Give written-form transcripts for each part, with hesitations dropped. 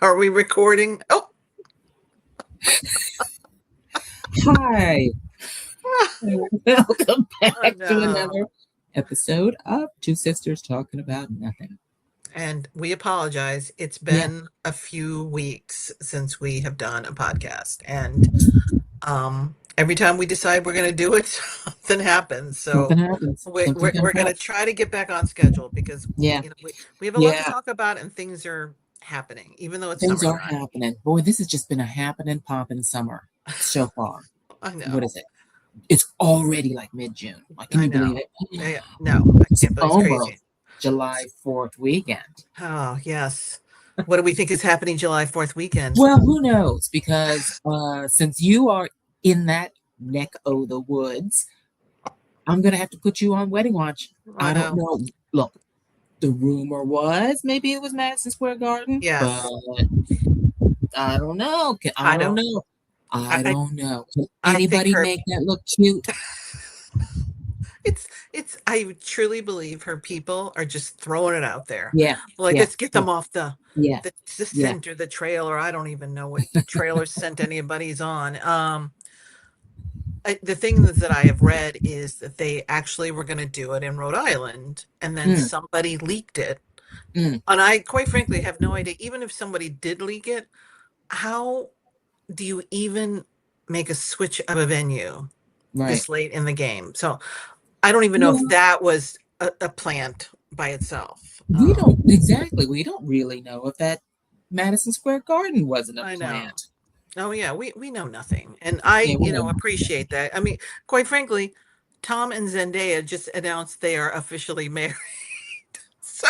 Are we recording? Oh, Hi, welcome oh back to no. another episode of Two Sisters Talking About Nothing. And we apologize. It's Yeah, been a few weeks since we have done a podcast. And every time we decide we're going to do it, something happens. something So happens. we, Something we're, comes we're going up. to try to get back on schedule because Yeah, we have a lot to yeah, talk about and things are happening, even though it's things are summertime. happening. Boy, this has just been a happening, popping summer so far. I What know. is it? It's already like mid-June. Like, can I you believe know. it? No, I It's can't believe it's almost crazy. July 4th weekend. Oh, yes. What do we think is happening July 4th weekend? Well, who knows? Because since you are in that neck of the woods, I'm gonna have to put you on wedding watch. I I don't know. know. Look, the rumor was maybe it was Madison Square Garden, but Yes. I don't know. I I don't don't. know. I I I don't know. Can I think anybody her make that look cute? it's I truly believe her people are just throwing it out there. Yeah, Like, yeah, let's get yeah, them off the yeah, the yeah. center, the trailer. I don't even know what trailer scent anybody's on. The things that I have read is that they actually were going to do it in Rhode Island, and then Mm, somebody leaked it. mm, And I quite frankly have no idea, even if somebody did leak it, how do you even make a switch of a venue right. this late in the game? So I don't even know if Well, that was a plant by itself. we don't exactly. We don't really know if that Madison Square Garden wasn't a I know. plant. Oh yeah, we know nothing. And Yeah, I, we know nothing. appreciate that. I mean, quite frankly, Tom and Zendaya just announced they are officially married. So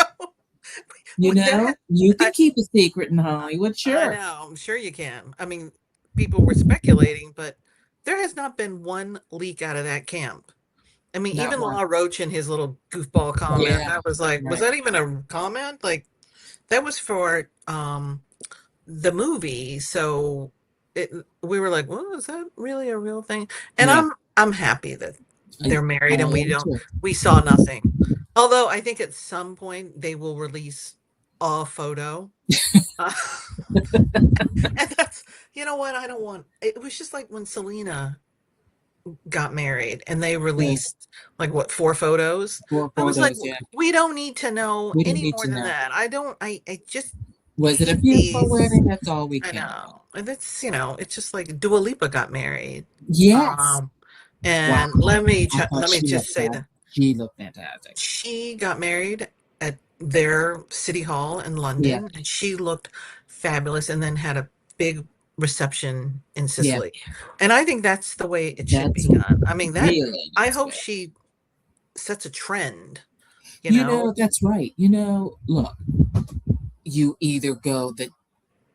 You there know, you I, can keep a secret in Hollywood, I sure. know, I'm sure you can. I mean, people were speculating, but there has not been one leak out of that camp. I mean, Not even one. Law Roach in his little goofball comment, Yeah, I was like, was right. that even a comment? Like, that was for the movie. So it we were like, well, is that really a real thing? And Yeah. I'm happy that I, they're I married and am too. we saw nothing. Although I think at some point they will release a photo. Uh, and that's, you know what? I don't want it was just like when Selena got married and they Yeah. released like what, four photos. Four I was like, photos, yeah. we don't need to know We don't any need more to than know. that. I just Was it a hate beautiful these. wedding? That's all we I care about. know. And that's, it's just like Dua Lipa got married. Yes. Um, Wow. and I thought let me she just looked say fab. that She looked fantastic. she got married at their city hall in Yeah. London, and she looked fabulous, and then had a big reception in Yeah. Sicily. And I think that's the way it should be That's done. I mean, that really I nice hope way. she sets a trend, you know. That's right. Look, you either go the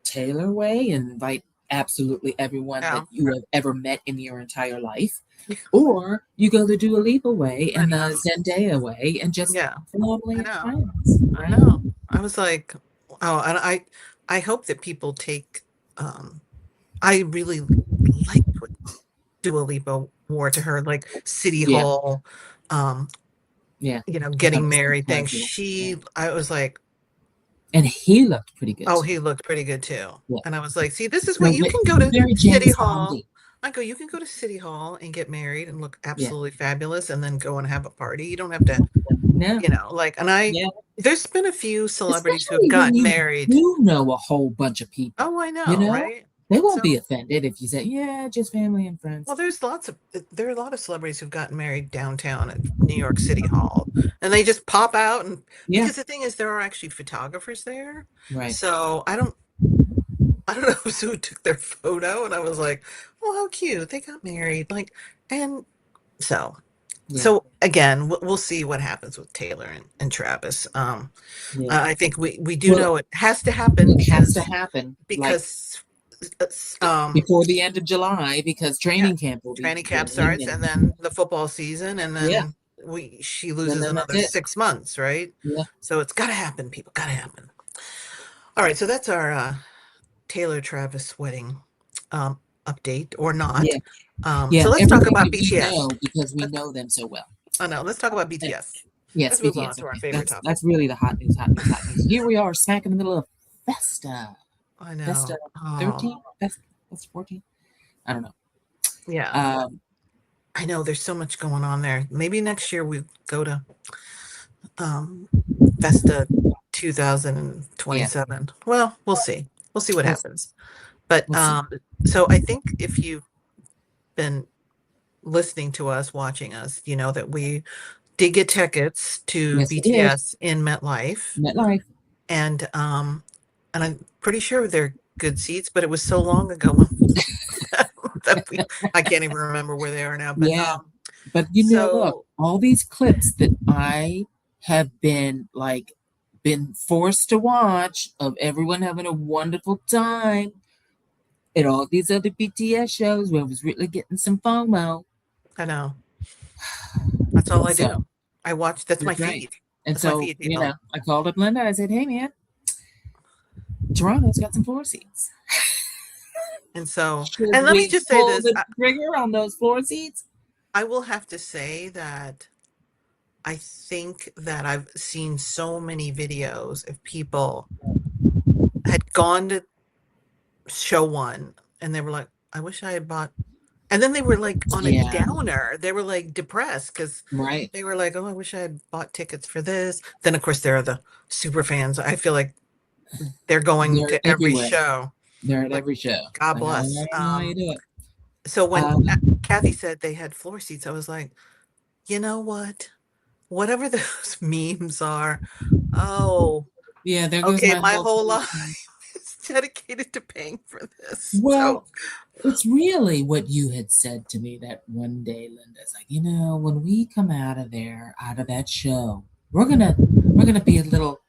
Taylor way and invite absolutely everyone that Yeah, you have ever met in your entire life, or you go the Dua Lipa way I and the know. Zendaya way and just Yeah, family I and know. friends, I right? know. I was like, oh, and I hope that people take um I really liked what Dua Lipa wore to her like City Yeah, Hall, um, yeah. I thought it getting was so married thing. casual. Yeah. I was like, And he looked pretty good oh, too. he looked pretty good too. Yeah. And I was like, see, this is what So you can go to very City James Hall. Bondy. I go, you can go to City Hall and get married and look Yeah. absolutely fabulous and then go and have a party. You don't have to, No. like, Yeah. there's been a few celebrities who have Especially when gotten you married. do know a whole bunch of people. Oh, I You know, know, right? they won't be So, offended if you say, "Yeah, just family and well, friends." there are a lot of celebrities who've gotten married downtown at New York City Hall, and they just pop out, and Yeah. because the thing is, there are actually photographers there, Right. so I don't know who took their photo, and I was like, oh, how cute, they got married, like, and so Yeah. again, we'll see what happens with Taylor and Travis. Yeah. I think we do Well, know it has to happen it has to happen like because um before the end of July because yeah, training camp will be training camp beginning, starts, and and then the football season, and yeah, then she and loses then that's another it. 6 months, right? Yeah. So it's got to happen, people. Got to happen. All right, so that's our Taylor Travis wedding um, update or not. Yeah. So Yeah. let's talk Everything about that we BTS. know because we Let's, know them so well. oh no, let's talk about Uh, BTS. Yes, Let's move on BTS. to our Okay, favorite topic. that's really the hot news. Hot news. Hot news. Here we are, smack in the middle of Festa. I That's know. Oh, 13. That's 14. I don't know. yeah. Um, I know there's so much going on there. Maybe next year we go to um Festa yeah, 2027. Well, we'll see. We'll see what we'll happens. But we'll see. so I think if you've been listening to us, watching us, you know that we did get tickets to Yes, we did. BTS in MetLife. MetLife. And I'm pretty sure they're good seats, but it was so long ago that I can't even remember where they are now. But Yeah, but look, so all these clips that I have been been forced to watch of everyone having a wonderful time at all these other BTS shows where I was really getting some FOMO. I know that's all I So do. I watch. That's my that's right. feed. And That's my so, feed, people. I called up Linda. I said, "Hey, man, Toronto's got some floor seats. And so, Should and let me we just say pull this: the trigger on those floor seats?" I will have to say that I think that I've seen so many videos of people had gone to show one, and they were like, "I wish I had bought." And then they were like on a Yeah, downer. They were like depressed because right. they were like, "Oh, I wish I had bought tickets for this." Then, of course, there are the super fans. I feel like they're going They're to every everywhere. show. They're at Like, every show. God Like, I bless. don't know how you do it. So when Um, Kathy said they had floor seats, I was like, you know what? Whatever those memes are, oh, yeah, there goes okay, my my whole whole floor seat. life is dedicated to paying for this. So Well, it's really what you had said to me that one day, Linda. It's like, when we come out of there, out of that show, we're gonna be a little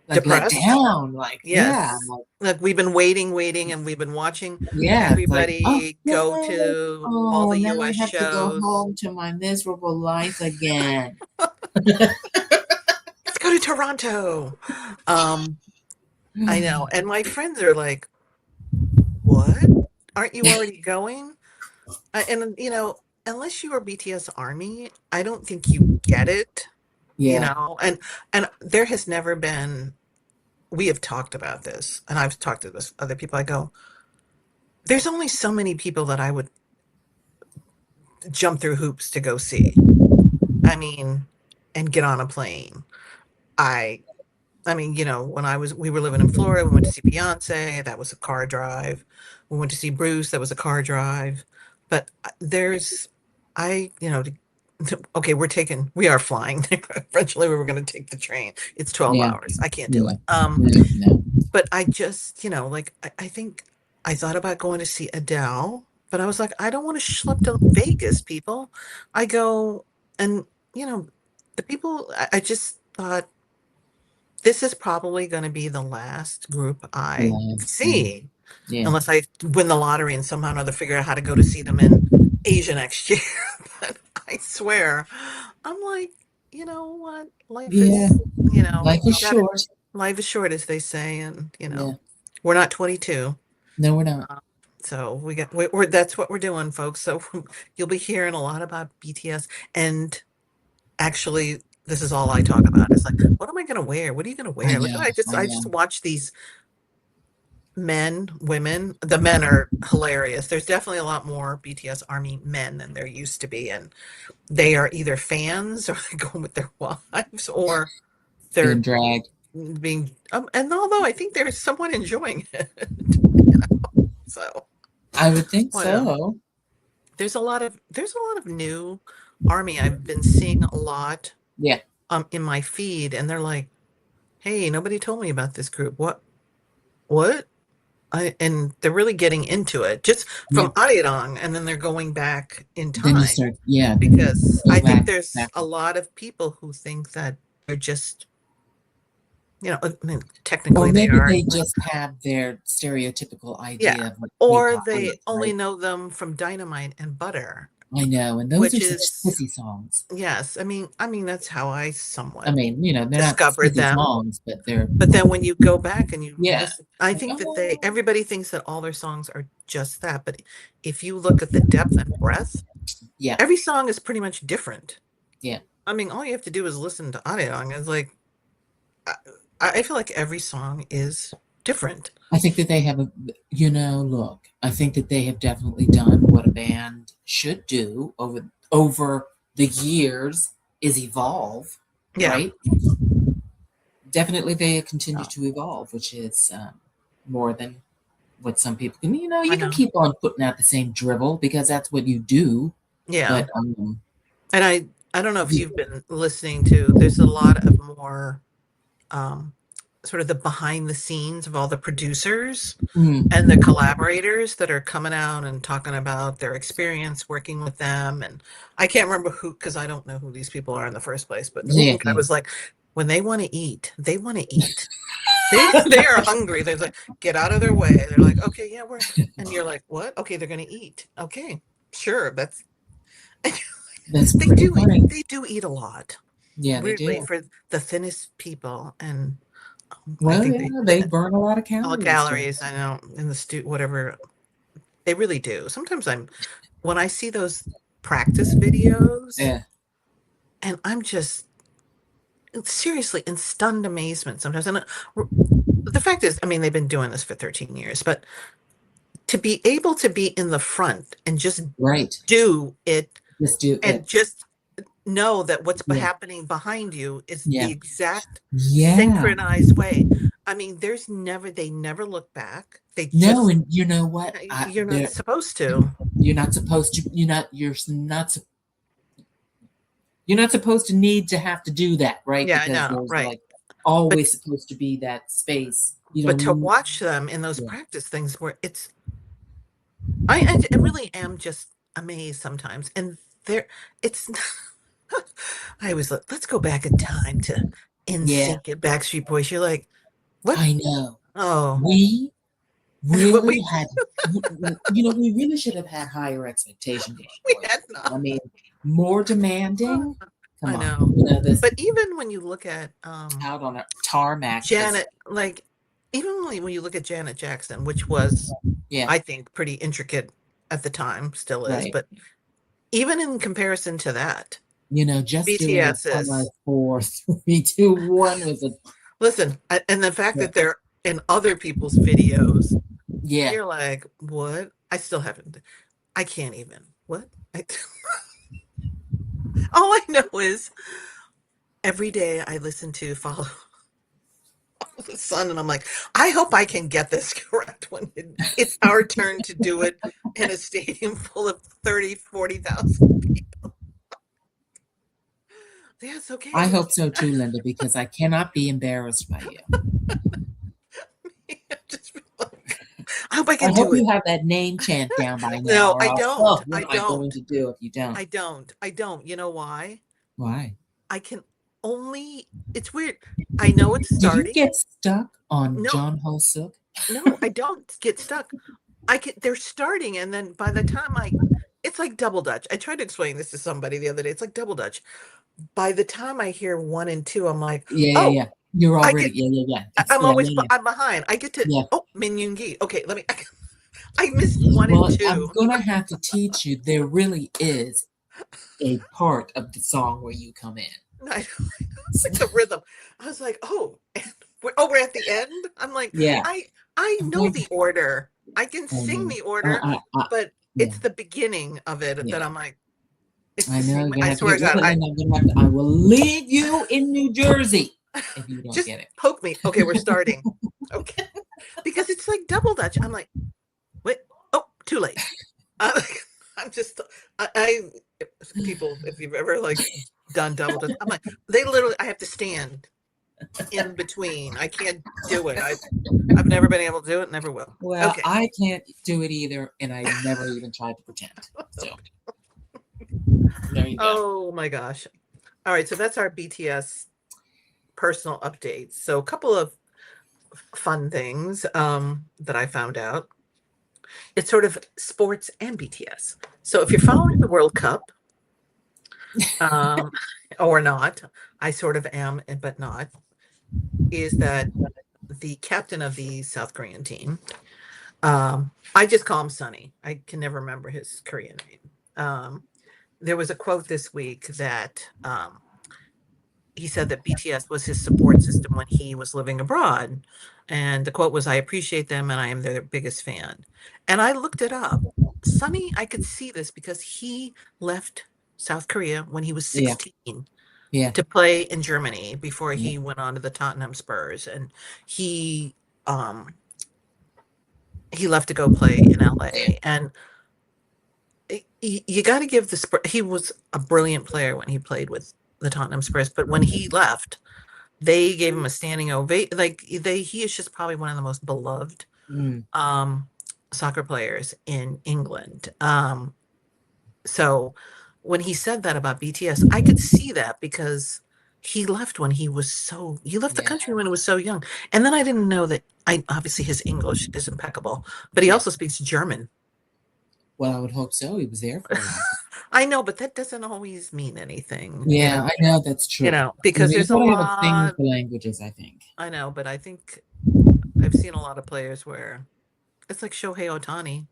like let depressed. down. Like, yeah, Yes. Like we've been waiting, and we've been watching yeah. It's like, oh everybody go no, to all oh, the now I US have to go shows. home to my miserable life again. Let's go to Toronto. Um, I know. And my friends are like, "What? Aren't you already going?" And unless you are BTS Army, I don't think you get it, Yeah, And there has never been we have talked about this, and I've talked to this other people. I go, there's only so many people that I would jump through hoops to go see. I mean, and get on a plane. I I mean, when we were living in Florida, we went to see Beyonce, that was a car drive. We went to see Bruce, that was a car drive. But there's okay, we are flying. Eventually we were going to take the train. It's 12 yeah, hours. I can't do yeah. it. No, no. But I just, like I think I thought about going to see Adele, but I was like, I don't want to schlep to Vegas, people. I go and you know, the people I just thought this is probably going to be the last group I Yeah, see, yeah, unless I win the lottery and somehow or another figure out how to go to see them in Asia next year. But I swear, I'm like, you know what? yeah. Life You is gotta, short. life is short, as they say, and Yeah. we're not 22. No, we're not. Uh, So that's what we're doing, folks. So you'll be hearing a lot about BTS, and actually, this is all I talk about. It's like, what am I going to wear? What are you going to I wear? Look, know. I I know. just watch these men, women. The men are hilarious. There's definitely a lot more BTS Army men than there used to be, and they are either fans or they go with their wives or Being they're dragged. being. And although I think they're somewhat enjoying it, so I would think well, so. there's a lot of new Army. I've been seeing a lot Yeah. in my feed, and they're like, "Hey, nobody told me about this group. What?" And they're really getting into it just Yeah. from Arirang, and then they're going back in Then you time start, yeah, then you because go I think back there's a backward. lot of people who think that they're just, I mean, Or technically they maybe are, they just have their stereotypical yeah, idea of what or K-pop they is, only right? know them from Dynamite and Butter, I know, and those which are such is, sissy songs. yes, I mean that's how I I somewhat mean, they're not discovered sissy them. songs, but they're But then when you go back and you yeah. listen, I Like, think that oh, everybody thinks that all their songs are just that. But if you look at the depth and breadth, yeah, every song is pretty much different. yeah. I mean, all you have to do is listen to Arirang. It's like, I, I feel like every song is. different. I think that they have look, I think that they have definitely done what a band should do over the years is evolve, Yeah. right? Definitely they continue Oh, to evolve, which is more than what some people can. I You can know. keep on putting out the same dribble because that's what you do. Yeah. But And I don't know if you've been listening to, there's a lot of more um, sort of the behind the scenes of all the producers and the mm, collaborators that are coming out and talking about their experience working with them. And I can't remember who, because I don't know who these people are in the first place, but one yeah, guy yeah. was like, when they want to eat, they want to eat. They are hungry. They're like, get out of their way. They're like, okay, yeah, we're, and you're like, what? Okay, they're gonna eat. Okay, sure. That's That's pretty funny. they do eat a lot. Yeah, they Weirdly, do. for the thinnest people, and I Well, think yeah, they burn a lot of all calories, Joe. calories. I know in the whatever they really do. Sometimes when I see those practice videos, Yeah, and I'm just seriously in stunned amazement sometimes. And the fact is, I mean, they've been doing this for 13 years, but to be able to be in the front and just right. do it Just do and it. just know that what's Yeah, happening behind you is yeah, the exact yeah. synchronized way. I mean, they never look back. They No, just, and you know what? you're not supposed to. You're not supposed to. You're not supposed to need to have to do that, right? Yeah, I Because know, there's right. like But always supposed to be that space. You but don't to need. watch them in those Yeah, practice things where I really am just amazed sometimes. And there, it's, I always look, let's go back in time to yeah. NSYNC and Backstreet Boys. You're like, what? I know. Oh, We what really had, we really should have had higher expectations of we our boys. had not. I mean, more demanding. Come I on, know. this But even when you look at out on a tarmac is Janet, like even when you look at Janet Jackson, which was, yeah, I think, pretty intricate at the time, still is, right. but even in comparison to that, Just doing the BTS summer is, 4 3 2 1 was a listen, and the fact yeah, that they're in other people's videos, yeah. you're like, what? I still haven't, I can't even. What? I, all I know is every day I listen to Follow the Sun, and I'm like, I hope I can get this correct when it's our turn to do it in a stadium full of 30, 40,000 people. Yes, I okay. hope so too, Linda, because I cannot be embarrassed by you. Just like, I hope I I can hope do it. you have that name chant down by now, No, or I else, don't. what I am I going don't. to do if you don't? I don't. I don't. You know why? Why? I can only, it's weird. I know it's Do you starting. get stuck on No, John Hosuk? no, I don't get stuck. They're starting, and then by the time it's like double dutch. I tried to explain this to somebody the other day. It's like double dutch. By the time I hear one and two, I'm like, Yeah, yeah, oh, yeah. You're I already, get, yeah, yeah, yeah. I'm Yeah, always, yeah, I'm behind. I get to, yeah, oh, Min Yoon Gi. Okay, I missed yeah. one and Well, I'm two. gonna have to teach you. There really is a part of the song where you come in. I, like the rhythm. I was like, oh, we're at the end. I'm like, Yeah, I I'm know going to. the order. I can I sing know. the order, but Yeah, it's the beginning of it that yeah. I'm like, it's I the know same. you're gonna I have to swear get to with God, it, and I will leave you in New Jersey if you don't just get it. poke me. Okay, we're starting. Okay, because it's like double dutch. I'm like, wait, oh, too late. I'm, I'm just, I people, if you've ever like done double dutch, I'm like, they literally, I have to stand in between. I can't do it. I've never been able to do it, never will. Well, Okay. I can't do it either, and I never even tried to pretend. So there you go. Oh my gosh. All right, so that's our BTS personal updates. So a couple of fun things that I found out. It's sort of sports and BTS. So if you're following the World Cup, um, or not, I sort of am, but not, is that the captain of the South Korean team, I just call him Sonny. I can never remember his Korean name. There was a quote this week that he said that BTS was his support system when he was living abroad. And the quote was, "I appreciate them and I am their biggest fan." And I looked it up. Sonny, I could see this because he left South Korea when he was Yeah, 16 yeah, to play in Germany before yeah. he went on to the Tottenham Spurs. And he um he left to go play in LA. And you got to give the Spurs, he was a brilliant player when he played with the Tottenham Spurs, but when he left, they gave him a standing ovation. Like he is just probably one of the most beloved Mm, um, soccer players in England. So when he said that about BTS, I could see that because he left the yeah, country when he was so young. And then I didn't know that I obviously his English is impeccable, but he yeah. also speaks German. Well, I would hope so. He was there for a while. I know, but that doesn't always mean anything, Yeah, I know that's true. because You there's a gotta have a thing lot. for languages, I think. I know, but I think I've seen a lot of players where it's like Shohei Ohtani.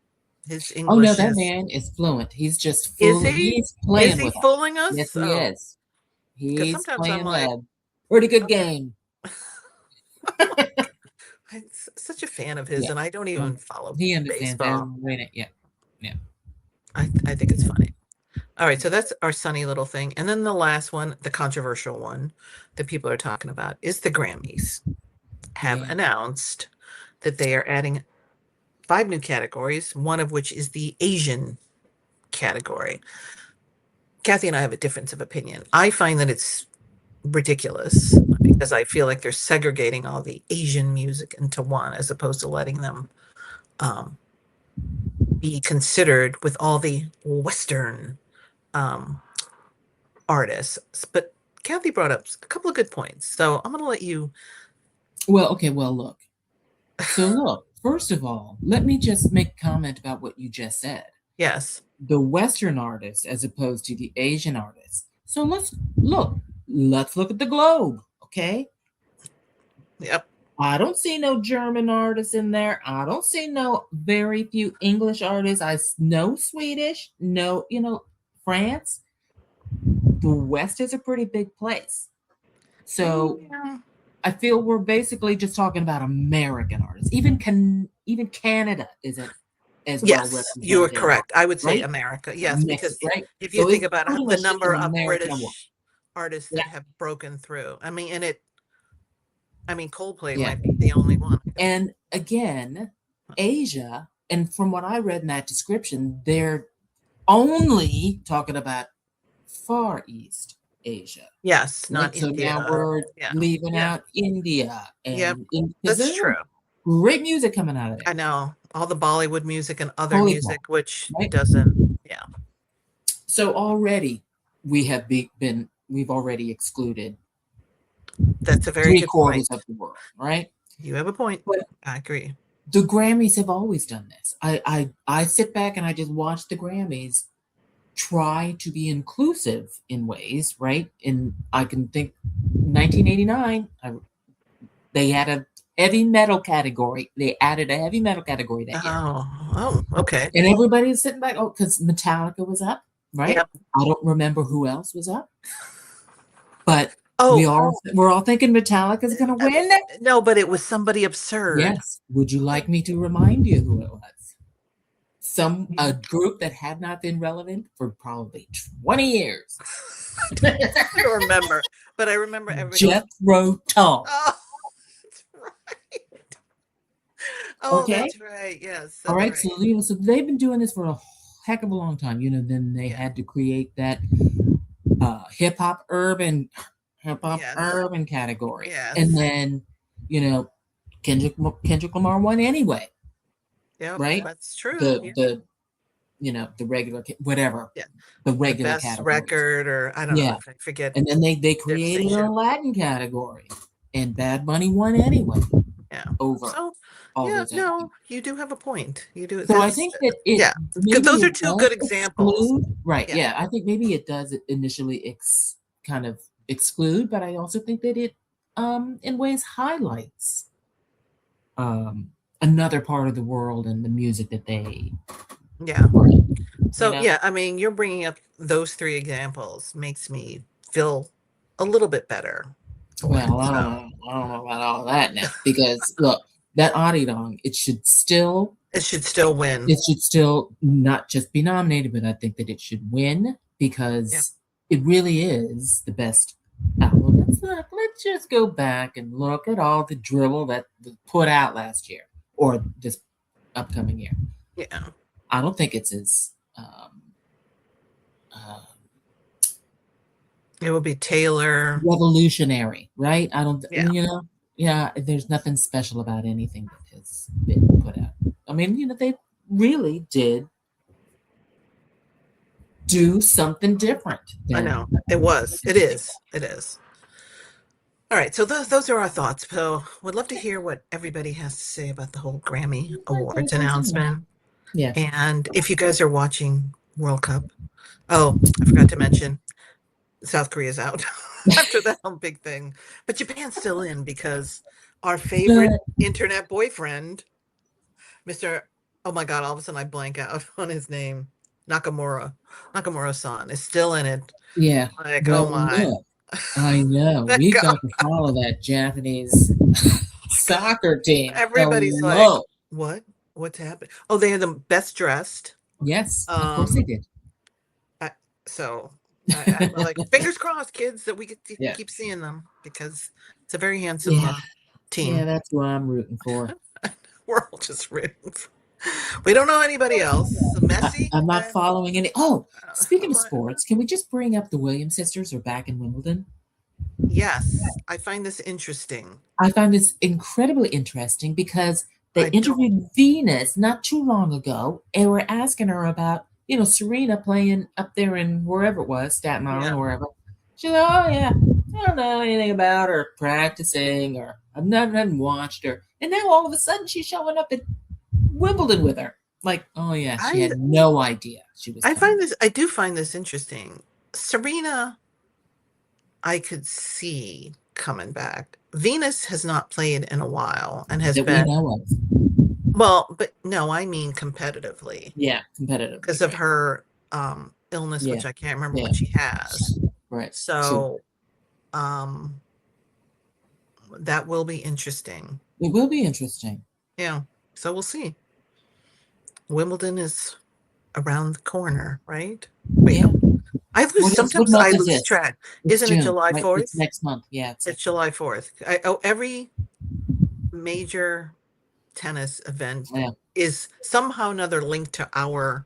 His Oh no, English that is man is fluent. He's just is full. he? He's Is playing he with us. fooling Yes, us? he Oh, is. because He's sometimes I'm playing like, a pretty good okay. game. I'm such a fan of his, Yeah. and I don't Well, even follow he understands that. baseball. Wait, yeah, yeah, I think it's funny. All right, so that's our sunny little thing. And then the last one, the controversial one that people are talking about is the Grammys have yeah. announced that they are adding 5 new categories, one of which is the Asian category. Kathy and I have a difference of opinion. I find that it's ridiculous because I feel like they're segregating all the Asian music into one as opposed to letting them um, be considered with all the Western um, artists. But Kathy brought up a couple of good points. So I'm going to let you. Well, okay. Well, look. So look. First of all, let me just make a comment about what you just said. Yes. The Western artists as opposed to the Asian artists. So let's look. Let's look at the globe. Okay. Yep. I don't see no German artists in there. I don't see no very few English artists. I know Swedish, no, France. The West is a pretty big place. So Yeah. I feel we're basically just talking about American artists. Even Canada isn't as well Yes, you are represented, correct. I would say right? America. Yes, Next, because right? if you So think it's about pretty the much just number an of American one. British artists Yeah, that have broken through, I mean, Coldplay yeah. might be the only one. And again, Asia, and from what I read in that description, they're only talking about Far East Asia, Yes, right? not So now India. we're Yeah. leaving Yeah. out India Yep. and because That's there's true. some great music coming out of there. I know all the Bollywood music and other Holy cow, music, which right? doesn't, yeah, So already we've already excluded that's a very three good point. quarters of the world, right? You have a point. But I agree. the Grammys have always done this. I sit back and I just watch the Grammys try to be inclusive in ways, right? And I can think 1989, they had a heavy metal category. They added a heavy metal category that year. Okay. And everybody's sitting back, oh, because Metallica was up, right? Yep. I don't remember who else was up, but Oh, we're all thinking Metallica's gonna uh, win. no, but it was somebody absurd. Yes. Would you like me to remind you who it was? A group that had not been relevant for probably 20 years. I don't remember, but I remember everybody going, Jethro Tull. "Oh, that's right. Oh, Okay. that's right. Yes, All that's right. right. So they've been doing this for a heck of a long time. Then they Yeah. had to create that hip hop Yes. urban category, and Yes. then you know Kendrick Lamar won anyway, Yep. right? That's true. The Yeah. the the regular whatever Yeah. the The regular best categories. record, or I don't know. Yeah, I forget and then they their created a station. Latin category, and Bad Bunny won anyway Yeah. over So, all yeah, those other no, people. you do have a point. You do. So I That's, think that it yeah. maybe Those are it two does good examples. exclude, right? Yeah. Yeah, I think maybe it does initially kind of exclude, but I also think that it in ways highlights um another part of the world and the music that they Yeah. bring, you So, know? yeah, I mean, you're bringing up those three examples makes me feel a little bit better for it. Well, So I don't know about all that now because look, that Arirang, it should still win. it should still not just be nominated, but I think that it should win Yeah. because it really is the best album. Let's just go back and look at all the dribble that was put out last year or this upcoming year. Yeah. I don't think it's as uh, It will be Taylor. revolutionary, right? I don't, Yeah. yeah, there's nothing special about anything that has been put out. I mean, they really did do something different I than know. It was. It is. It is. All right. So those are our thoughts. So would love to hear what everybody has to say about the whole Grammy Awards announcement. Yeah. And if you guys are watching World Cup, oh, I forgot to mention South Korea's out after that whole big thing. But Japan's still in because our favorite But internet boyfriend, Mr. Oh my God, all of a sudden I blank out on his name. Nakamura-san is still in it. yeah, Like, oh but my. look, I know Thank we've God. got to follow that Japanese soccer team. Everybody's like, Hello. what? What's happening? Oh, they are the best dressed. Yes, of course they Um, did. I, so I'm like, fingers crossed, kids, that we get to Yeah. keep seeing them because it's a very handsome Yeah. Yeah, team. that's what I'm rooting for. We're all just rooting. We don't know anybody else. Messi? I'm not following any. Oh, speaking of What? sports, can we just bring up the Williams sisters are back in Wimbledon? Yes, I find this interesting. I find this incredibly interesting because they I don't. interviewed Venus not too long ago and were asking her about, Serena playing up there in wherever it was, Staten Island Yeah, or wherever. She's like, oh, yeah, I don't know anything about her practicing or I've never watched her. And now all of a sudden she's showing up at Wimbledon with her. Like, oh, yeah, she I had no idea she was I coming. find this. I do find this interesting. Serena, I could see coming back. Venus has not played in a while and has That we been know of. well, but no, I mean competitively Yeah, because competitively, of right. her illness, Yeah, which I can't remember yeah, what she has. right. So So um that will be interesting. it will be interesting. Yeah. So we'll see. Wimbledon is around the corner, right? Wait, Yeah. no. What Sometimes month I is lose this? track. It's Isn't it June, July right? It's 4th? next month. Yeah, it's It's next month. July 4th. Every major tennis event Yeah. is somehow or another linked to our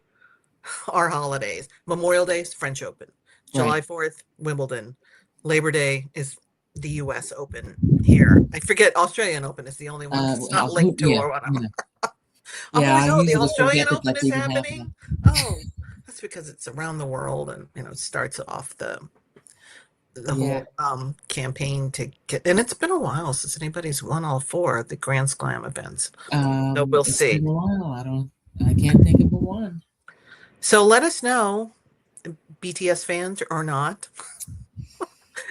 holidays. Memorial Day is French Open. Right. July 4th, Wimbledon. Labor Day is the US Open here. I forget Australian Open is the only one that's not linked to Yeah, or whatever. yeah. I'm Yeah, always, I oh, the usually Australian forget that Open that's is even happening. happening. Oh, that's because it's around the world and it starts off the Yeah. whole campaign to get, and it's been a while since anybody's won all four of the Grand Slam events. So we'll It's see. been a while. I can't think of the one. So let us know, BTS fans or not.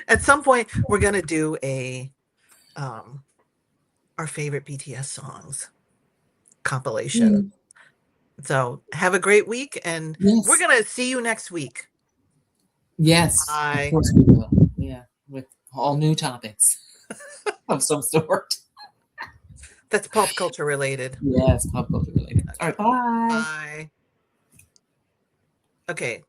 At some point, we're gonna do a um our favorite BTS songs compilation. Mm, So have a great week, and we're yes. gonna see you next week. Yes. Of Bye. course we will. Yeah. With all new topics of some sort. That's pop culture related. Yes, pop culture related. All right. Bye. Bye. Okay.